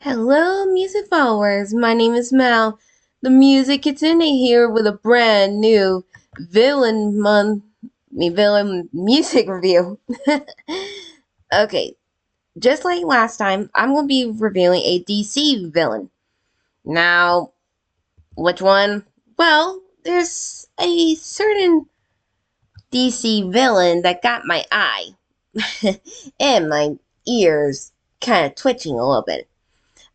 Hello, music followers. My name is Mal, the music kitsune here with a brand new villain music review. Okay, just like last time, I'm gonna be reviewing a DC villain. Now, which one? Well, there's a certain DC villain that got my eye and my ears kind of twitching a little bit.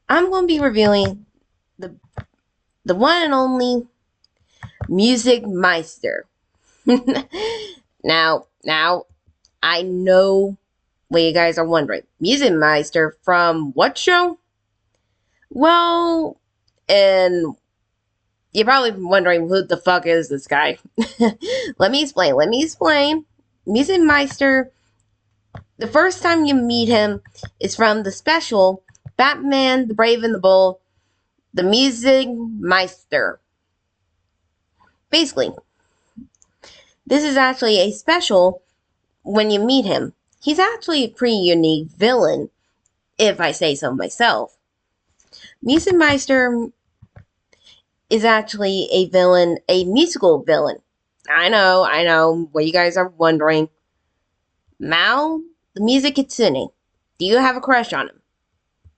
I'm gonna be reviewing the the one and only Music Meister. now, I know what you guys are wondering. Music Meister from what show? Well, and you're probably wondering who the fuck is this guy. Let me explain. Music Meister, the first time you meet him is from the special Batman, the Brave and the Bold, the Music Meister. Basically, this is actually a special when you meet him. He's actually a pretty unique villain, if I say so myself. Meister is actually a villain, a musical villain. I know what you guys are wondering. Mao, the music kitsune. Do you have a crush on him?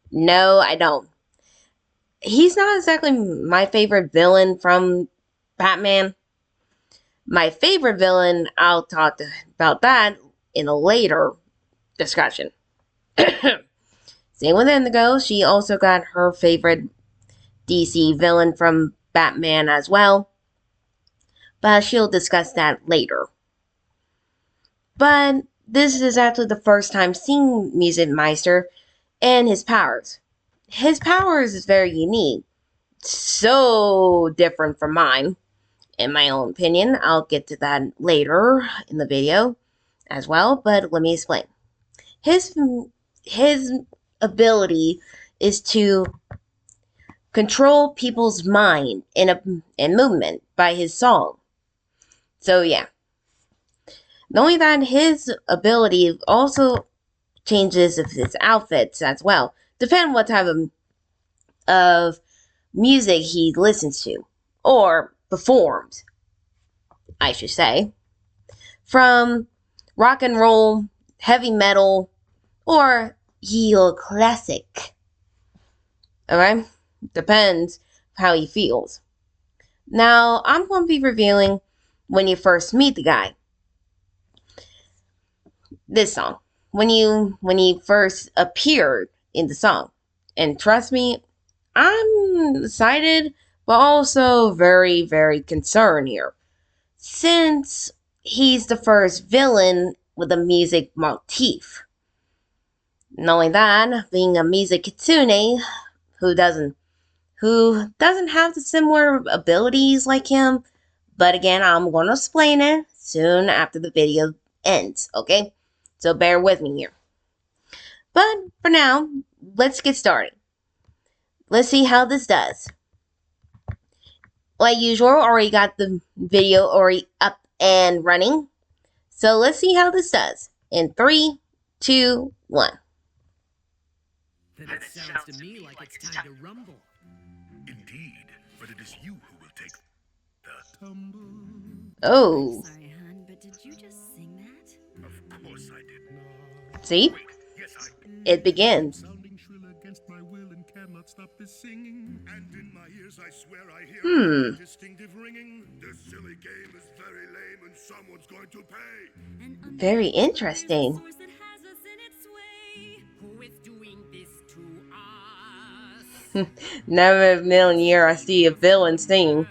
No, I don't. He's not exactly my favorite villain from Batman. My favorite villain, I'll talk about that in a later discussion. Same with Indigo. She also got her favorite DC villain from Batman as well. But she'll discuss that later. But this is actually the first time seeing Music Meister and his powers. His powers is very unique. So different from mine, in my own opinion. I'll get to that later in the video as well, but let me explain. His ability is to control people's mind and movement by his song. So yeah. Knowing that his ability also changes his outfits as well, depending what type of music he listens to or performs, I should say. From rock and roll, heavy metal, or heel classic. Okay? Depends how he feels. Now, I'm going to be revealing when you first meet the guy. This song. When he first appeared in the song. And trust me, I'm excited, but also very, very concerned here. Since he's the first villain with a music motif. Knowing that, being a music kitsune who doesn't have the similar abilities like him, but again, I'm going to explain it soon after the video ends, okay? So bear with me here. But for now, let's get started. Let's see how this does. Like usual, already got the video already up and running. So let's see how this does. In 3, 2, 1. Then it sounds to me like it's time to rumble. Indeed, but it is you who will take the tumble. Oh. I'm sorry, hon, but did you just sing that? Of course I did not. See? Wait, yes I did. It begins. Sounding shrill against my will and cannot stop this singing. And in my ears I swear I hear a distinctive ringing. This silly game is very lame and someone's going to pay. Very interesting. Source that has us in its way. Who is doing this to us? Never in a million years I see a villain sing.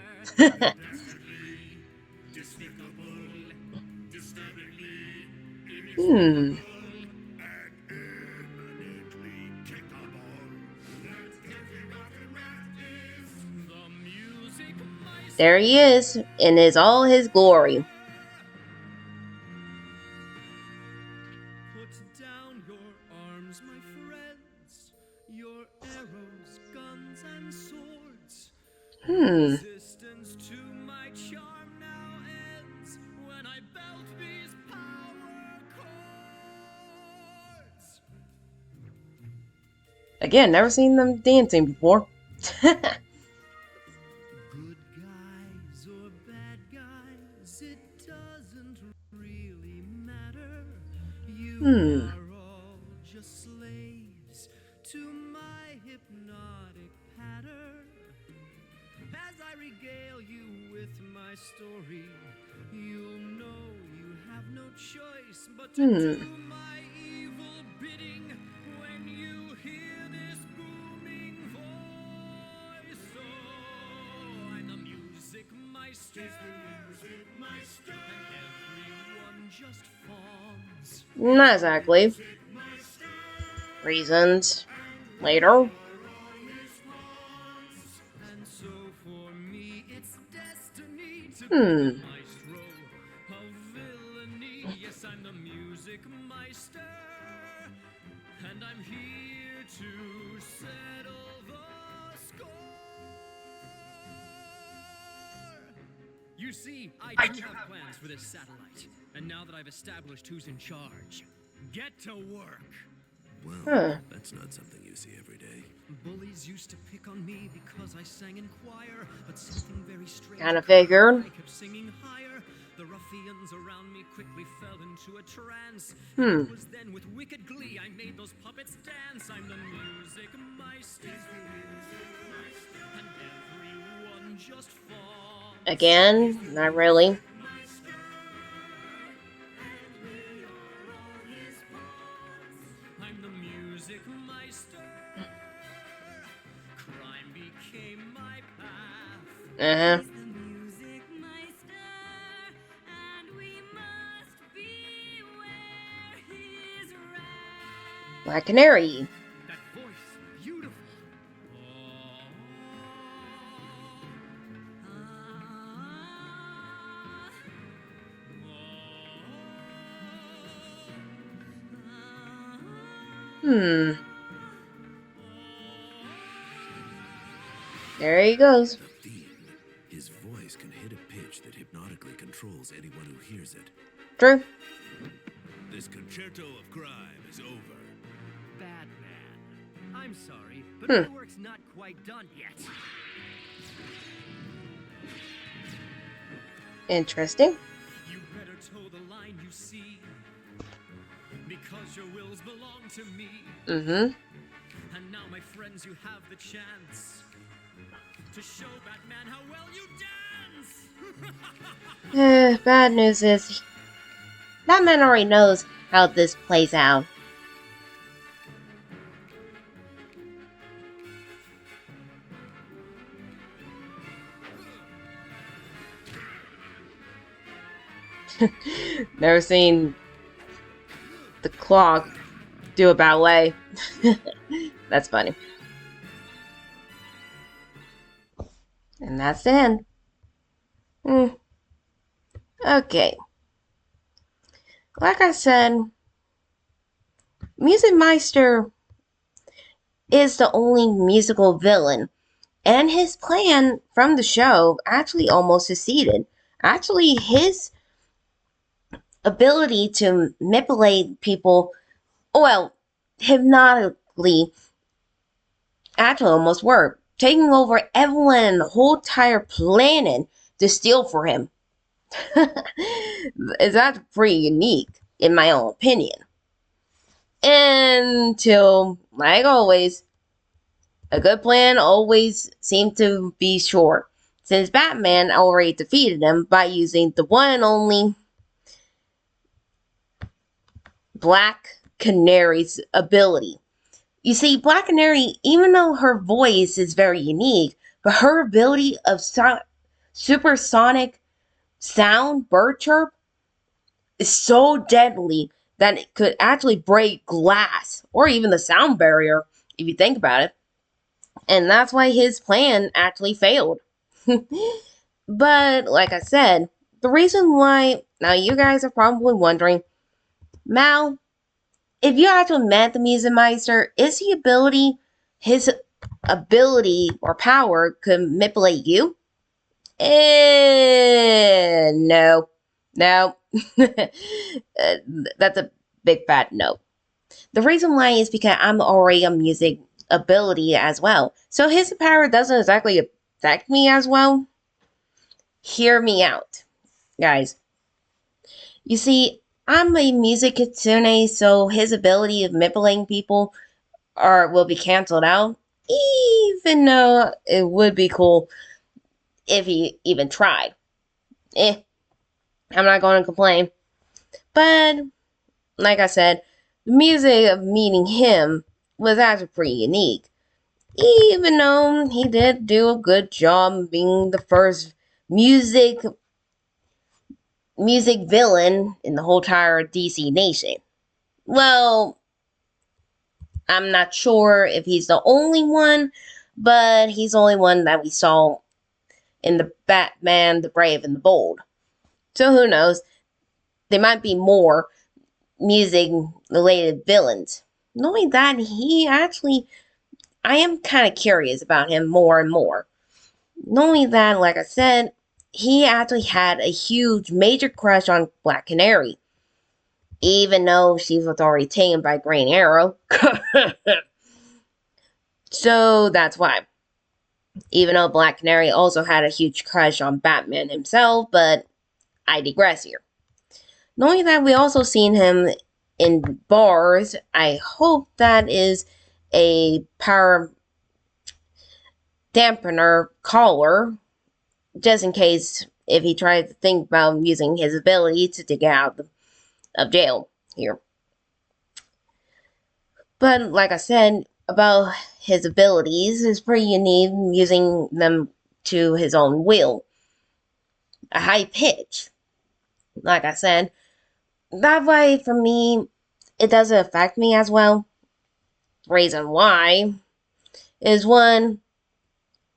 There he is, in all his glory. Put down your arms, my friends, your arrows, guns, and swords. Resistance to my charm now ends when I belt these power chords. Again, never seen them dancing before. Good guys or bad guys, it doesn't really matter. You are all just slaves to my hypnotic pattern. As I regale you with my story, you'll know you have no choice but to do my evil bidding when you hear this booming voice. Oh, I'm the music Meister. And everyone just fawns. Not exactly. Reasons. Later. And so for me, it's destiny to be the maestro of villainy. Yes, I'm the music Meister, and I'm here to settle the score. You see, I do have plans for this satellite, and now that I've established who's in charge, get to work. Well, that's not something you see every day. Bullies used to pick on me because I sang in choir, but something very strange. Kinda figured. I kept singing higher. The ruffians around me quickly fell into a trance. It was then with wicked glee I made those puppets dance. I'm the music Meister, and everyone just falls. Again, not really. I'm the music Meister. Crime became my path. Uh-huh. He's the music Meister, and we must beware his wrath. Black Canary. That voice, beautiful. There he goes. The theme. His voice can hit a pitch that hypnotically controls anyone who hears it. True. This concerto of crime is over. Batman. I'm sorry, but my work's not quite done yet. Interesting. You better toe the line, you see, because your wills belong to me. And now, my friends, you have the chance to show Batman how well you dance. Bad news is Batman already knows how this plays out. Never seen the clock do a ballet. That's funny. And that's the end. Okay. Like I said, Music Meister is the only musical villain, and his plan from the show actually almost succeeded. Actually, his ability to manipulate people, well, hypnotically, actually almost worked, taking over everyone in the whole entire planet to steal for him. That's pretty unique, in my own opinion. Until, like always, a good plan always seemed to be short, since Batman already defeated him by using the one and only Black Canary's ability. You see, Black Canary, even though her voice is very unique, but her ability of supersonic sound, bird chirp, is so deadly that it could actually break glass or even the sound barrier, if you think about it. And that's why his plan actually failed. But, like I said, the reason why, now you guys are probably wondering, Mal, if you actually met the Music Meister, is his ability or power could manipulate you? No. No. That's a big fat no. The reason why is because I'm already a music ability as well. So his power doesn't exactly affect me as well. Hear me out, guys. You see, I'm a music kitsune, so his ability of manipulating people will be canceled out. Even though it would be cool if he even tried. I'm not going to complain. But, like I said, the music of meeting him was actually pretty unique. Even though he did do a good job being the first music villain in the whole entire DC nation. Well, I'm not sure if he's the only one, but he's the only one that we saw in the Batman, the Brave, and the Bold. So who knows? There might be more music-related villains. Knowing that, I am kind of curious about him more and more. Knowing that, like I said, he actually had a huge, major crush on Black Canary. Even though she was already taken by Green Arrow. So that's why. Even though Black Canary also had a huge crush on Batman himself, but I digress here. Knowing that we also seen him in bars, I hope that is a power dampener collar, just in case if he tries to think about using his ability to get out of jail here. But like I said, about his abilities is pretty unique, using them to his own will. A high pitch. Like I said, that way for me, it doesn't affect me as well. Reason why is one,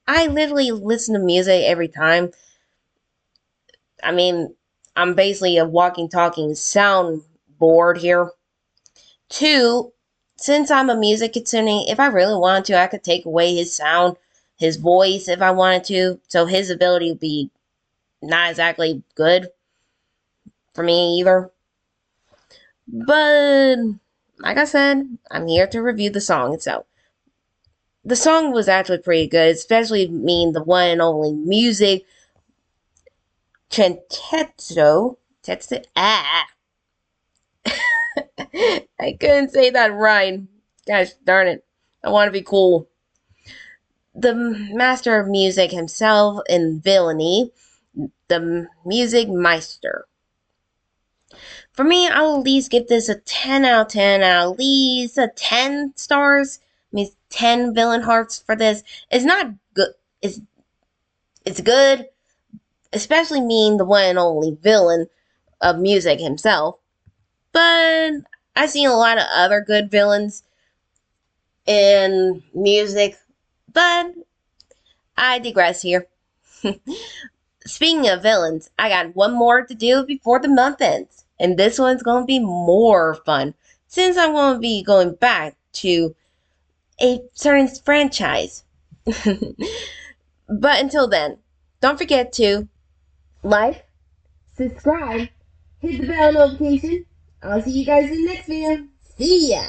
I literally listen to music every time. I mean, I'm basically a walking, talking soundboard here. Two, since I'm a music kitsune, if I really wanted to, I could take away his sound, his voice if I wanted to. So his ability would be not exactly good for me either. But, like I said, I'm here to review the song itself. The song was actually pretty good, especially the one and only music Chentetsu. I couldn't say that right. Gosh darn it. I want to be cool. The master of music himself in villainy, the music Meister. For me, I'll at least give this a 10 out of 10, at least a 10 stars. I mean, 10 villain hearts for this. It's not good. It's good, especially the one and only villain of music himself. But I've seen a lot of other good villains in music, but I digress here. Speaking of villains, I got one more to do before the month ends, and this one's going to be more fun since I'm going to be going back to a certain franchise. But until then, don't forget to like, subscribe, hit the bell notification. I'll see you guys in the next video. See ya!